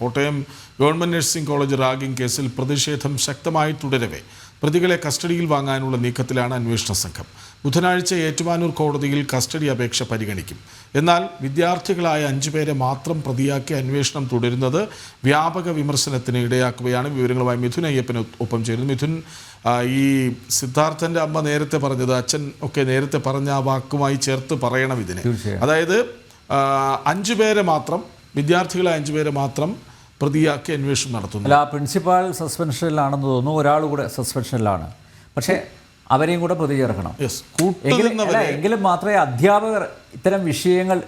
Kottayam government nursing college ragging കേസിൽ പ്രതിഷേധം ശക്തമായി തുടരവെ പ്രതികളെ കസ്റ്റഡിയിൽ വാങ്ങാനുള്ള നീക്കത്തിലാണ് അന്വേഷണ സംഘം. ബുധനാഴ്ച ഏറ്റുമാനൂർ കോടതിയിൽ കസ്റ്റഡി അപേക്ഷ പരിഗണിക്കും. എന്നാൽ വിദ്യാർത്ഥികളായ 5 പേരെ മാത്രം പ്രതിയാക്കി അന്വേഷണം തുടരുന്നത് വ്യാപക വിമർശനത്തിന് ഇടയാക്കുകയാണ്. വിവരങ്ങളുമായി മിഥുൻ അയ്യപ്പന് ഒപ്പം ചേരുന്നു. മിഥുൻ, ഈ സിദ്ധാർത്ഥൻ്റെ അമ്മ നേരത്തെ പറഞ്ഞത്, അച്ഛൻ ഒക്കെ നേരത്തെ പറഞ്ഞ ആ വാക്കുമായി ചേർത്ത് പറയണം ഇതിനെ. അതായത് 5 പേരെ മാത്രം, വിദ്യാർത്ഥികളെ 5 പേരെ മാത്രം പ്രതിയാക്കി അന്വേഷണം നടത്തുന്നു. അല്ല, പ്രിൻസിപ്പാൾ സസ്പെൻഷനിലാണെന്ന് തോന്നുന്നു, ഒരാൾ കൂടെ സസ്പെൻഷനിലാണ്. പക്ഷേ അവരെയും കൂടെ പ്രതി ചേർക്കണം. എങ്കിലും മാത്രമേ അധ്യാപകർ ഇത്തരം വിഷയങ്ങൾ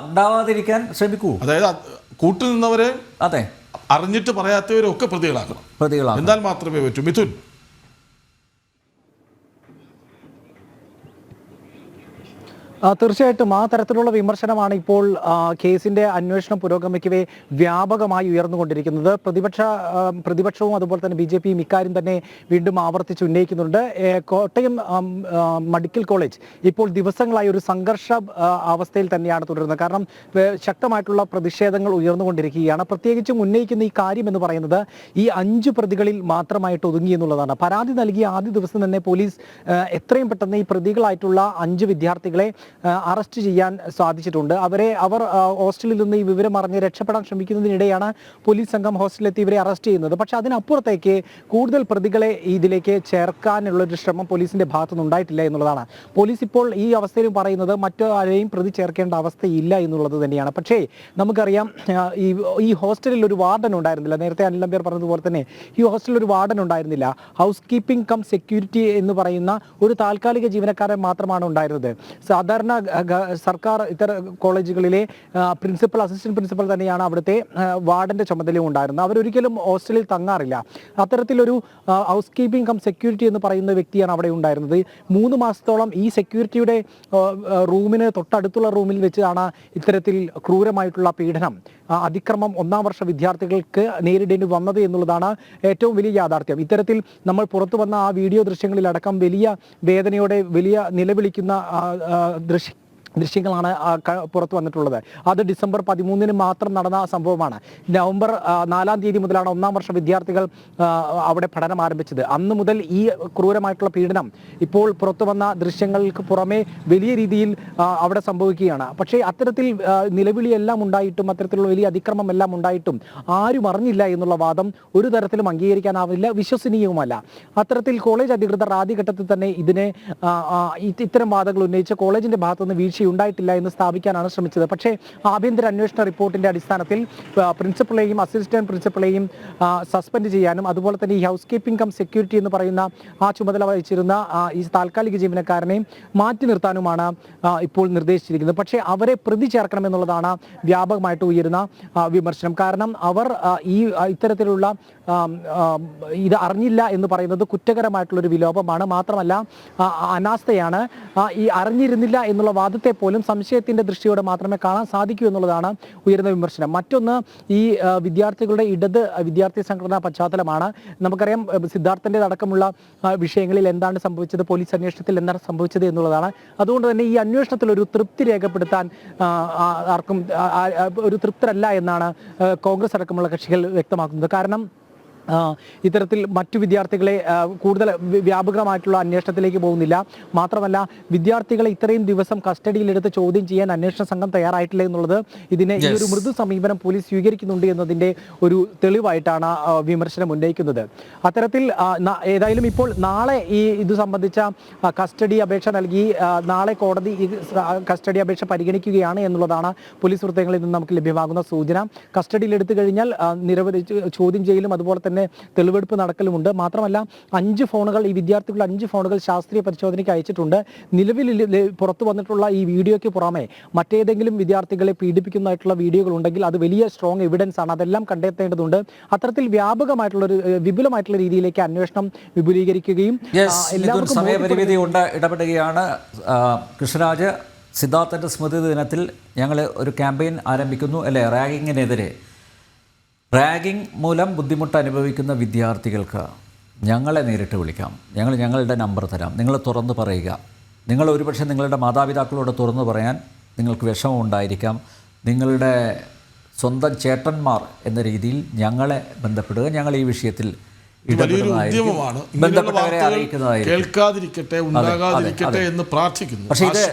ഉണ്ടാവാതിരിക്കാൻ ശ്രമിക്കൂ. അതായത് കൂട്ടുനിന്നവരെ, അതെ, അറിഞ്ഞിട്ട് പറയാത്തവരൊക്കെ പ്രതികളാക്കണം. എന്നാൽ മാത്രമേ പറ്റൂ. മിഥുൻ, തീർച്ചയായിട്ടും ആ തരത്തിലുള്ള വിമർശനമാണ് ഇപ്പോൾ കേസിന്റെ അന്വേഷണം പുരോഗമിക്കവേ വ്യാപകമായി ഉയർന്നുകൊണ്ടിരിക്കുന്നത്. പ്രതിപക്ഷവും അതുപോലെ തന്നെ BJPയും ഇക്കാര്യം തന്നെ വീണ്ടും ആവർത്തിച്ച് ഉന്നയിക്കുന്നുണ്ട്. കോട്ടയം മെഡിക്കൽ കോളേജ് ഇപ്പോൾ ദിവസങ്ങളായി ഒരു സംഘർഷ അവസ്ഥയിൽ തന്നെയാണ് തുടരുന്നത്. കാരണം ശക്തമായിട്ടുള്ള പ്രതിഷേധങ്ങൾ ഉയർന്നുകൊണ്ടിരിക്കുകയാണ്. പ്രത്യേകിച്ചും ഉന്നയിക്കുന്ന ഈ കാര്യം എന്ന് പറയുന്നത് ഈ 5 പ്രതികളിൽ മാത്രമായിട്ട് ഒതുങ്ങി എന്നുള്ളതാണ്. പരാതി നൽകിയ ആദ്യ ദിവസം തന്നെ പോലീസ് എത്രയും പെട്ടെന്ന് ഈ പ്രതികളായിട്ടുള്ള 5 വിദ്യാർത്ഥികളെ അറസ്റ്റ് ചെയ്യാൻ സാധിച്ചിട്ടുണ്ട്. അവർ ഹോസ്റ്റലിൽ നിന്ന് ഈ വിവരം അറിഞ്ഞ് രക്ഷപ്പെടാൻ ശ്രമിക്കുന്നതിനിടെയാണ് പോലീസ് സംഘം ഹോസ്റ്റലിലെത്തി ഇവരെ അറസ്റ്റ് ചെയ്യുന്നത്. പക്ഷെ അതിനപ്പുറത്തേക്ക് കൂടുതൽ പ്രതികളെ ഇതിലേക്ക് ചേർക്കാനുള്ളൊരു ശ്രമം പോലീസിന്റെ ഭാഗത്തുനിന്ന് ഉണ്ടായിട്ടില്ല എന്നുള്ളതാണ്. പോലീസ് ഇപ്പോൾ ഈ അവസ്ഥയിലും പറയുന്നത് മറ്റാരെയും പ്രതി ചേർക്കേണ്ട അവസ്ഥയില്ല എന്നുള്ളത് തന്നെയാണ്. പക്ഷേ നമുക്കറിയാം, ഈ ഹോസ്റ്റലിൽ ഒരു വാർഡൻ ഉണ്ടായിരുന്നില്ല. നേരത്തെ അനിൽ നമ്പ്യാർ പറഞ്ഞതുപോലെ തന്നെ ഈ ഹോസ്റ്റലിൽ ഒരു വാർഡൻ ഉണ്ടായിരുന്നില്ല. ഹൗസ് കീപ്പിംഗ് കം സെക്യൂരിറ്റി എന്ന് പറയുന്ന ഒരു താൽക്കാലിക ജീവനക്കാരൻ മാത്രമാണ് ഉണ്ടായിരുന്നത്. സാധാരണ സർക്കാർ ഇത്തരം കോളേജുകളിലെ പ്രിൻസിപ്പൽ, അസിസ്റ്റന്റ് പ്രിൻസിപ്പൽ തന്നെയാണ് അവിടുത്തെ വാർഡന്റെ ചുമതലയും ഉണ്ടായിരുന്നത്. അവരൊരിക്കലും ഹോസ്റ്റലിൽ തങ്ങാറില്ല. അത്തരത്തിലൊരു ഹൗസ് കീപ്പിംഗ് കം സെക്യൂരിറ്റി എന്ന് പറയുന്ന വ്യക്തിയാണ് അവിടെ ഉണ്ടായിരുന്നത്. 3 മാസത്തോളം ഈ സെക്യൂരിറ്റിയുടെ റൂമിന് തൊട്ടടുത്തുള്ള റൂമിൽ വെച്ചാണ് ഇത്തരത്തിൽ ക്രൂരമായിട്ടുള്ള പീഡനം, അതിക്രമം 1ാം വർഷ വിദ്യാർത്ഥികൾക്ക് നേരിടേണ്ടി വന്നത് എന്നുള്ളതാണ് ഏറ്റവും വലിയ യാഥാർത്ഥ്യം. ഇത്തരത്തിൽ നമ്മൾ പുറത്തു വന്ന ആ വീഡിയോ ദൃശ്യങ്ങളിലടക്കം വലിയ വേദനയോടെ വലിയ നിലവിളിക്കുന്ന ദൃശ്യങ്ങളാണ് പുറത്തു വന്നിട്ടുള്ളത്. അത് ഡിസംബർ 13 മാത്രം നടന്ന സംഭവമാണ്. നവംബർ 4-ാം തീയതി മുതലാണ് 1ാം വർഷ വിദ്യാർത്ഥികൾ അവിടെ പഠനം ആരംഭിച്ചത്. അന്ന് മുതൽ ഈ ക്രൂരമായിട്ടുള്ള പീഡനം ഇപ്പോൾ പുറത്തു വന്ന ദൃശ്യങ്ങൾക്ക് പുറമെ വലിയ രീതിയിൽ അവിടെ സംഭവിക്കുകയാണ്. പക്ഷേ അത്തരത്തിൽ നിലവിളിയെല്ലാം ഉണ്ടായിട്ടും, അത്തരത്തിലുള്ള വലിയ അതിക്രമം എല്ലാം ഉണ്ടായിട്ടും ആരും അറിഞ്ഞില്ല എന്നുള്ള വാദം ഒരു തരത്തിലും അംഗീകരിക്കാനാവില്ല, വിശ്വസനീയവുമല്ല. അത്തരത്തിൽ കോളേജ് അധികൃതർ ആദ്യഘട്ടത്തിൽ തന്നെ ഇത്തരം വാദങ്ങൾ ഉന്നയിച്ച് കോളേജിന്റെ ഭാഗത്തുനിന്ന് വീഴ്ച ഉണ്ടായിട്ടില്ല എന്ന് സ്ഥാപിക്കാനാണ് ശ്രമിച്ചത്. പക്ഷേ ആഭ്യന്തര അന്വേഷണ റിപ്പോർട്ടിന്റെ അടിസ്ഥാനത്തിൽ പ്രിൻസിപ്പളെയും അസിസ്റ്റന്റ് പ്രിൻസിപ്പളെയും സസ്പെൻഡ് ചെയ്യാനും അതുപോലെ തന്നെ ഈ ഹൗസ് കീപ്പിംഗ് കം സെക്യൂരിറ്റി എന്ന് പറയുന്ന ആ ചുമതല വഹിച്ചിരുന്ന ഈ താൽക്കാലിക ജീവനക്കാരനെ മാറ്റി നിർത്താനുമാണ് ഇപ്പോൾ നിർദ്ദേശിച്ചിരിക്കുന്നത്. പക്ഷേ അവരെ പ്രതി ചേർക്കണമെന്നുള്ളതാണ് വ്യാപകമായിട്ട് ഉയരുന്ന വിമർശനം. കാരണം അവർ ഇത്തരത്തിലുള്ള ഇത് അറിഞ്ഞില്ല എന്ന് പറയുന്നത് കുറ്റകരമായിട്ടുള്ളൊരു വിലോപമാണ്. മാത്രമല്ല അനാസ്ഥയാണ്. ഈ അറിഞ്ഞിരുന്നില്ല എന്നുള്ള വാദത്തെ പോലും സംശയത്തിന്റെ ദൃഷ്ടിയോടെ മാത്രമേ കാണാൻ സാധിക്കൂ എന്നുള്ളതാണ് ഉയർന്ന വിമർശനം. മറ്റൊന്ന്, ഈ വിദ്യാർത്ഥികളുടെ വിദ്യാർത്ഥി സംഘടനാ പശ്ചാത്തലമാണ്. നമുക്കറിയാം, സിദ്ധാർത്ഥന്റെ അടക്കമുള്ള വിഷയങ്ങളിൽ എന്താണ് സംഭവിച്ചത്, പോലീസ് അന്വേഷണത്തിൽ എന്താണ് സംഭവിച്ചത് എന്നുള്ളതാണ്. അതുകൊണ്ട് തന്നെ ഈ അന്വേഷണത്തിൽ ഒരു തൃപ്തി രേഖപ്പെടുത്താൻ ആർക്കും ഒരു തൃപ്തരല്ല എന്നാണ് കോൺഗ്രസ് അടക്കമുള്ള കക്ഷികൾ വ്യക്തമാക്കുന്നത്. കാരണം ഇത്തരത്തിൽ മറ്റു വിദ്യാർത്ഥികളെ കൂടുതൽ വ്യാപകമായിട്ടുള്ള അന്വേഷണത്തിലേക്ക് പോകുന്നില്ല. മാത്രമല്ല, വിദ്യാർത്ഥികളെ ഇത്രയും ദിവസം കസ്റ്റഡിയിലെടുത്ത് ചോദ്യം ചെയ്യാൻ അന്വേഷണ സംഘം തയ്യാറായിട്ടില്ല എന്നുള്ളത് ഈ ഒരു മൃദു സമീപനം പോലീസ് സ്വീകരിക്കുന്നുണ്ട് എന്നതിന്റെ ഒരു തെളിവായിട്ടാണ് വിമർശനം ഉന്നയിക്കുന്നത്. അത്തരത്തിൽ ഏതായാലും ഇപ്പോൾ നാളെ ഇത് സംബന്ധിച്ച കസ്റ്റഡി അപേക്ഷ നൽകി നാളെ കോടതി ഈ കസ്റ്റഡി അപേക്ഷ പരിഗണിക്കുകയാണ് എന്നുള്ളതാണ് പോലീസ് വൃത്തങ്ങളിൽ നിന്ന് നമുക്ക് ലഭ്യമാകുന്ന സൂചന. കസ്റ്റഡിയിലെടുത്തു കഴിഞ്ഞാൽ നിരവധി ചോദ്യം ചെയ്യലും അതുപോലെ തന്നെ തെളിവെടുപ്പ് നടക്കലുമുണ്ട്. മാത്രമല്ല 5 ഫോണുകൾ, ഈ വിദ്യാർത്ഥികൾ 5 ഫോണുകൾ ശാസ്ത്രീയ പരിശോധനയ്ക്ക് അയച്ചിട്ടുണ്ട്. നിലവിൽ പുറത്തു വന്നിട്ടുള്ള ഈ വീഡിയോയ്ക്ക് പുറമെ മറ്റേതെങ്കിലും വിദ്യാർത്ഥികളെ പീഡിപ്പിക്കുന്നതായിട്ടുള്ള വീഡിയോകൾ ഉണ്ടെങ്കിൽ അത് വലിയ സ്ട്രോങ് എവിഡൻസ് ആണ്. അതെല്ലാം കണ്ടെത്തേണ്ടതുണ്ട്. അത്തരത്തിൽ വ്യാപകമായിട്ടുള്ളൊരു വിപുലമായിട്ടുള്ള രീതിയിലേക്ക് അന്വേഷണം വിപുലീകരിക്കുകയും എല്ലാവർക്കും സമയപരിമിതി കൊണ്ട് ഇടപെടുകയാണ്. കൃഷ്ണരാജ്, സിദ്ധാർത്ഥന്റെ സ്മൃതി ദിനത്തിൽ ഞങ്ങൾ ഒരു ക്യാമ്പയിൻ ആരംഭിക്കുന്നു അല്ലേ, റാഗിങ്ങിനെതിരെ. റാഗിംഗ് മൂലം ബുദ്ധിമുട്ട് അനുഭവിക്കുന്ന വിദ്യാർത്ഥികൾക്ക് ഞങ്ങളെ നേരിട്ട് വിളിക്കാം. ഞങ്ങളുടെ നമ്പർ തരാം. നിങ്ങൾ തുറന്നു പറയുക. നിങ്ങൾ ഒരുപക്ഷെ നിങ്ങളുടെ മാതാപിതാക്കളോട് തുറന്നു പറയാൻ നിങ്ങൾക്ക് വിഷമമുണ്ടായിരിക്കാം. നിങ്ങളുടെ സ്വന്തം ചേട്ടന്മാർ എന്ന രീതിയിൽ ഞങ്ങളെ ബന്ധപ്പെടുക, ഞങ്ങൾ ഈ വിഷയത്തിൽ വലിയൊരു ഉദ്യമമാണ്. ബന്ധപ്പെട്ടവരെ അറിയിക്കുന്നതായിരിക്കും. കേൾക്കാതിരിക്കട്ടെ, ഉണ്ടാകാതിരിക്കട്ടെ എന്ന് പ്രാർത്ഥിക്കുന്നു. പക്ഷേ ഇത്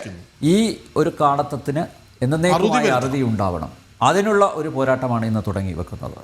ഈ ഒരു കാണത്തത്തിന് എന്നേക്കുമായ അറുതി ഉണ്ടാവണം. അതിനുള്ള ഒരു പോരാട്ടമാണ് ഇന്ന് തുടങ്ങി വെക്കുന്നത്.